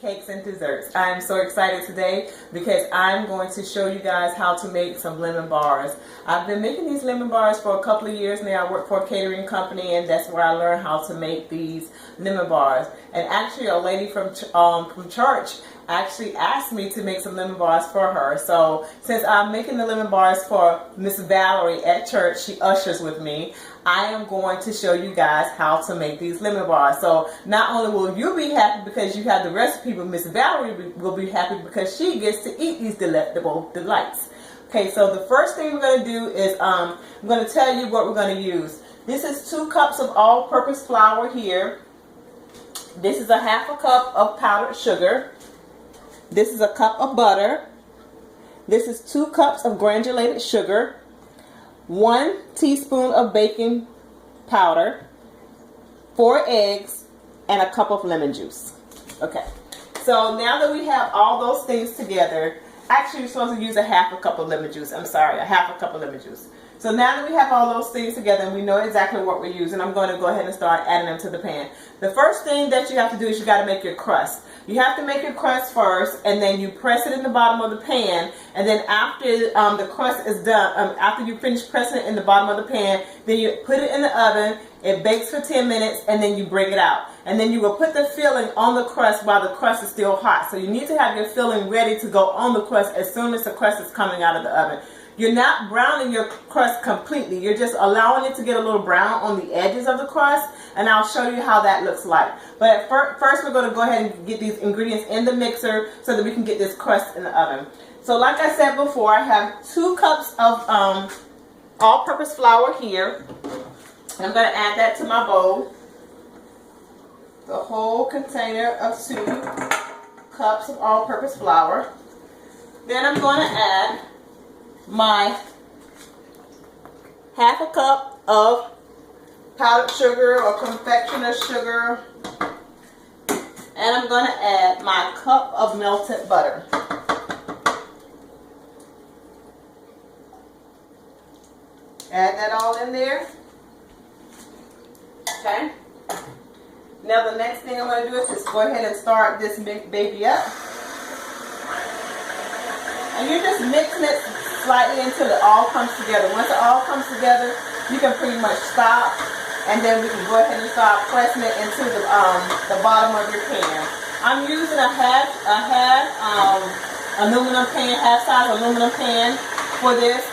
Cakes and desserts. I am so excited today because I'm going to show you guys how to make some lemon bars. I've been making these lemon bars for a couple of years now. I work for a catering company, and that's where I learned how to make these lemon bars. And actually a lady from church actually asked me to make some lemon bars for her. So since I'm making the lemon bars for Miss Valerie at church, she ushers with me, I am going to show you guys how to make these lemon bars. So not only will you be happy because you have the recipe, but Miss Valerie will be happy because she gets to eat these delectable delights. Okay, so the first thing we're going to do is I'm going to tell you what we're going to use. This is 2 cups of all-purpose flour here. This is a half a cup of powdered sugar. This is a cup of butter. This is 2 cups of granulated sugar. 1 teaspoon of baking powder, 4 eggs, and a cup of lemon juice. Okay, so now that we have all those things together, actually you're supposed to use a half a cup of lemon juice. I'm sorry, a half a cup of lemon juice. So now that we have all those things together and we know exactly what we're using, I'm going to go ahead and start adding them to the pan. The first thing that you have to do is you got to make your crust. You have to make your crust first, and then you press it in the bottom of the pan, and then after the crust is done, after you finish pressing it in the bottom of the pan, then you put it in the oven. It bakes for 10 minutes, and then you bring it out. And then you will put the filling on the crust while the crust is still hot. So you need to have your filling ready to go on the crust as soon as the crust is coming out of the oven. You're not browning your crust completely. You're just allowing it to get a little brown on the edges of the crust, and I'll show you how that looks like. But first we're going to go ahead and get these ingredients in the mixer so that we can get this crust in the oven. So like I said before, I have 2 cups of all-purpose flour here. I'm going to add that to my bowl. The whole container of 2 cups of all-purpose flour. Then I'm going to add my half a cup of powdered sugar or confectioner's sugar, and I'm going to add my cup of melted butter. Add that all in there. Okay. Now the next thing I'm going to do is just go ahead and start this baby up. And you're just mixing it slightly until it all comes together. Once it all comes together, you can pretty much stop, and then we can go ahead and start pressing it into the bottom of your pan. I'm using a half aluminum pan, half-size aluminum pan for this.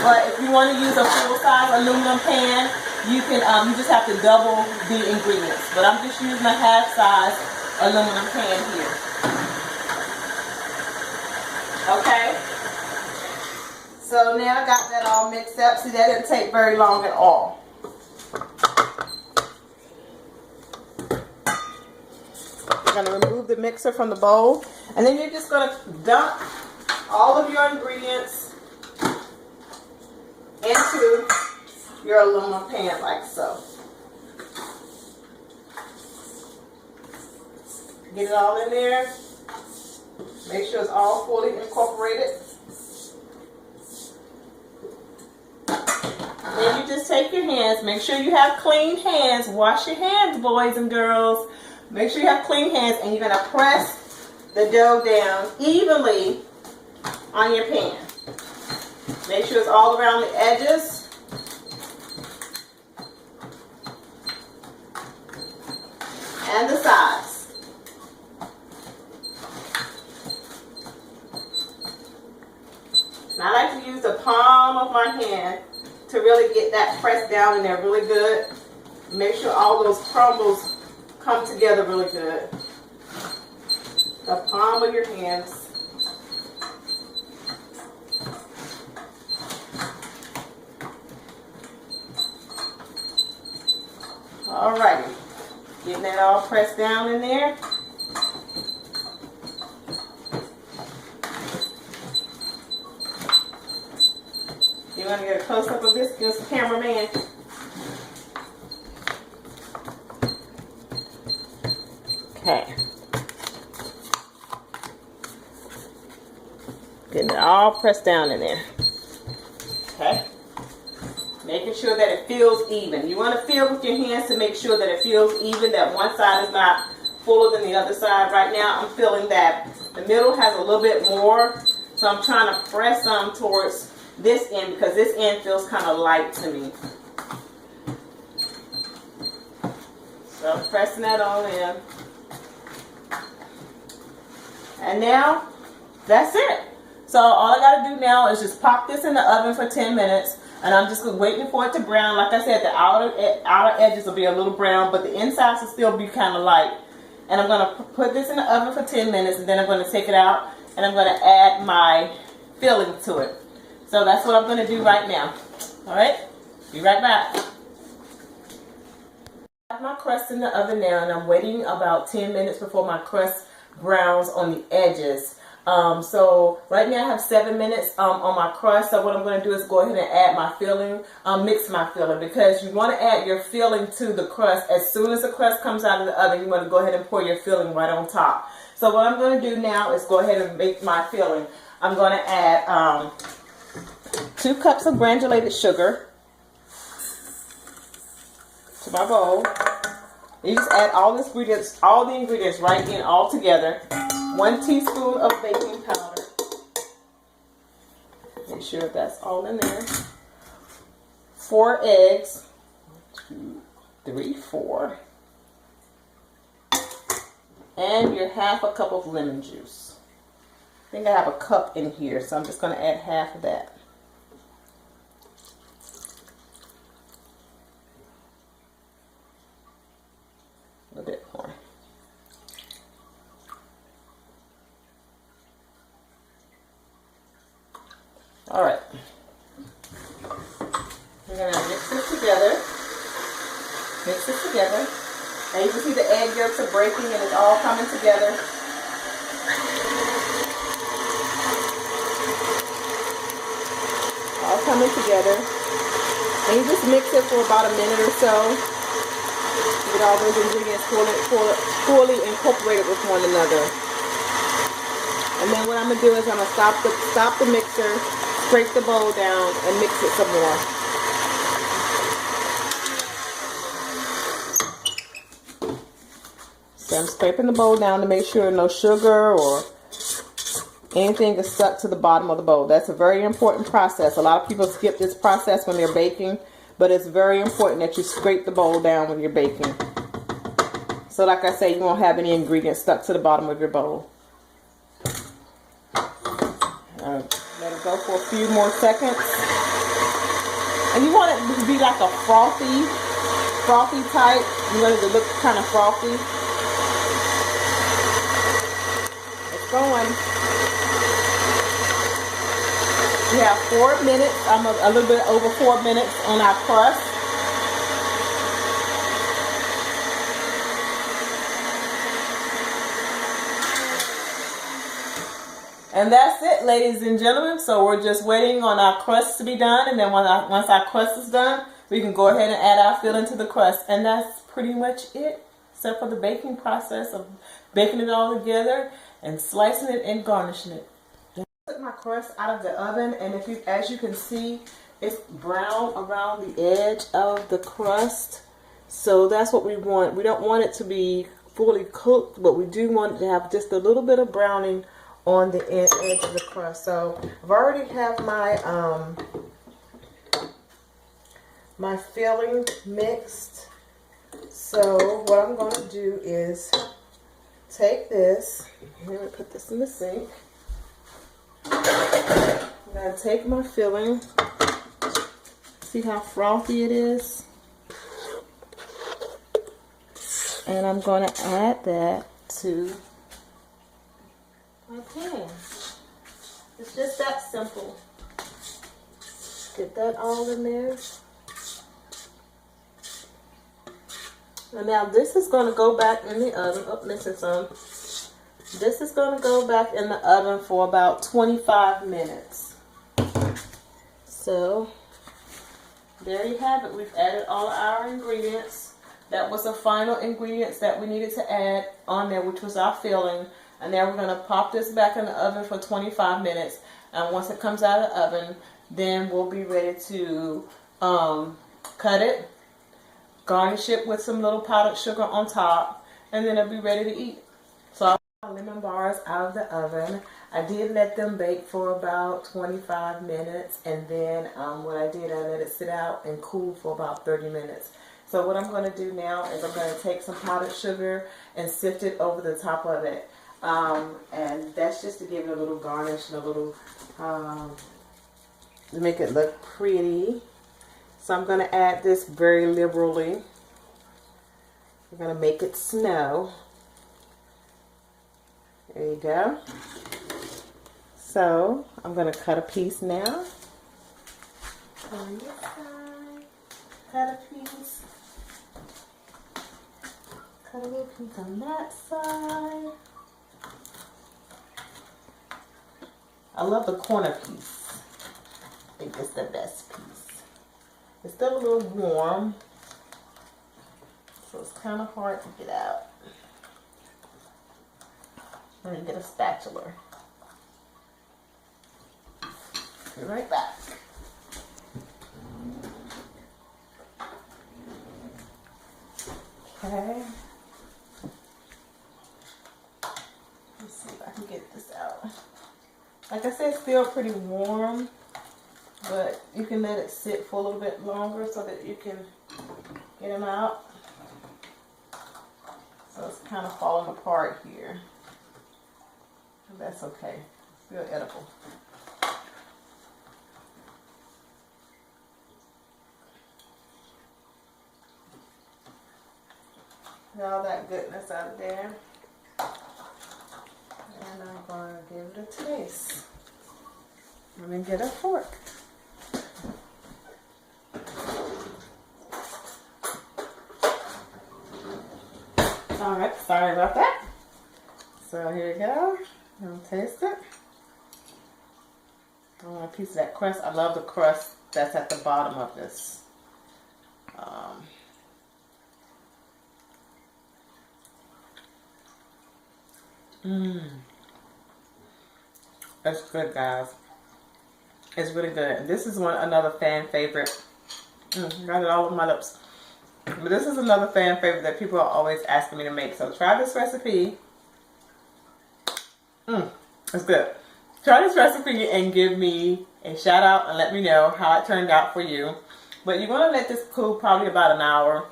But if you want to use a full-size aluminum pan, you can you just have to double the ingredients. But I'm just using a half-size aluminum pan here. Okay. So now I got that all mixed up. See, that didn't take very long at all. You're going to remove the mixer from the bowl, and then you're just going to dump all of your ingredients into your aluminum pan like so. Get it all in there. Make sure it's all fully incorporated. Then you just take your hands, make sure you have clean hands. Wash your hands, boys and girls. Make sure you have clean hands, and you're going to press the dough down evenly on your pan. Make sure it's all around the edges. And the sides. And I like to use the palm of my hand to really get that pressed down in there really good. Make sure all those crumbles come together really good. The palm of your hands. Alrighty. Getting that all pressed down in there. You want to get a close-up of this, give us a cameraman. Okay. Getting it all pressed down in there. Okay. Making sure that it feels even. You want to feel with your hands to make sure that it feels even, that one side is not fuller than the other side. Right now I'm feeling that the middle has a little bit more, so I'm trying to press some towards this end because this end feels kind of light to me. So I'm pressing that all in. And now that's it. So all I got to do now is just pop this in the oven for 10 minutes. And I'm just waiting for it to brown. Like I said, the outer edges will be a little brown, but the insides will still be kind of light. And I'm going to put this in the oven for 10 minutes, and then I'm going to take it out, and I'm going to add my filling to it. So that's what I'm going to do right now. All right? Be right back. I have my crust in the oven now, and I'm waiting about 10 minutes before my crust browns on the edges. So right now I have 7 minutes on my crust. So what I'm going to do is go ahead and add my filling, mix my filling, because you want to add your filling to the crust. As soon as the crust comes out of the oven, you want to go ahead and pour your filling right on top. So what I'm going to do now is go ahead and make my filling. I'm going to add 2 cups of granulated sugar to my bowl. You just add all the ingredients right in all together. 1 teaspoon of baking powder. Make sure that's all in there. 4 eggs. 2, 3, 4. And your half a cup of lemon juice. I think I have a cup in here, so I'm just going to add half of that. A little bit more. All right. We're going to mix this together. Mix this together. And you can see the egg yolks are breaking and it's all coming together. All coming together. And you just mix it for about a minute or so. Get all those ingredients fully incorporated with one another. And then what I'm going to do is I'm going to stop the mixer, scrape the bowl down, and mix it some more. So I'm scraping the bowl down to make sure no sugar or anything is stuck to the bottom of the bowl. That's a very important process. A lot of people skip this process when they're baking, but it's very important that you scrape the bowl down when you're baking. So like I say, you won't have any ingredients stuck to the bottom of your bowl. Let it go for a few more seconds. And you want it to be like a frothy type. You want it to look kind of frothy. It's going. We have 4 minutes. I'm a little bit over 4 minutes on our crust. And that's it, ladies and gentlemen. So we're just waiting on our crust to be done. And then once our crust is done, we can go ahead and add our filling to the crust. And that's pretty much it, except for the baking process of baking it all together and slicing it and garnishing it. I took my crust out of the oven, and as you can see, it's brown around the edge of the crust. So that's what we want. We don't want it to be fully cooked, but we do want it to have just a little bit of browning on the edge of the crust. So I've already have my filling mixed. So what I'm going to do is take this. I'm going to put this in the sink. I'm going to take my filling. See how frothy it is? And I'm going to add that to my pan. It's just that simple. Get that all in there. And now this is going to go back in the oven. Oh, missing some. This is going to go back in the oven for about 25 minutes. So there you have it. We've added all our ingredients. That was the final ingredients that we needed to add on there, which was our filling. And now we're going to pop this back in the oven for 25 minutes. And once it comes out of the oven, then we'll be ready to cut it, garnish it with some little powdered sugar on top, and then it'll be ready to eat. So I got lemon bars out of the oven. I did let them bake for about 25 minutes, and then what I did, I let it sit out and cool for about 30 minutes. So what I'm going to do now is I'm going to take some powdered sugar and sift it over the top of it. And that's just to give it a little garnish and a little, to make it look pretty. So I'm going to add this very liberally. We're going to make it snow. There you go. So I'm going to cut a piece now. On this side, cut a piece. Cut a little piece on that side. I love the corner piece. I think it's the best piece. It's still a little warm, so it's kind of hard to get out. Let me get a spatula. Be right back. Okay. Let's see if I can get this out. Like I said, it's still pretty warm, but you can let it sit for a little bit longer so that you can get them out. So it's kind of falling apart here. And that's okay. It's still edible. Get all that goodness out of there. And I'm going to give it a taste. Let me get a fork. Alright, sorry about that. So here we go. I'll taste it. I want a piece of that crust. I love the crust that's at the bottom of this. That's good, guys. It's really good. This is another fan favorite. Got it all over my lips. But this is another fan favorite that people are always asking me to make. So try this recipe. It's good. Try this recipe and give me a shout out and let me know how it turned out for you. But you're going to let this cool probably about an hour.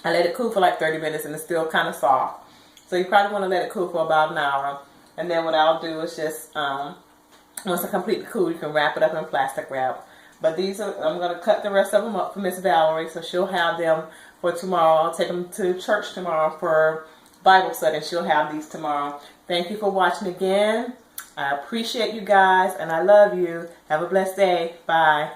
I let it cool for like 30 minutes and it's still kind of soft. So you probably want to let it cool for about an hour. And then what I'll do is just, once it's completely cool, you can wrap it up in plastic wrap. But these are, I'm going to cut the rest of them up for Miss Valerie, so she'll have them for tomorrow. I'll take them to church tomorrow for Bible study, and she'll have these tomorrow. Thank you for watching again. I appreciate you guys, and I love you. Have a blessed day. Bye.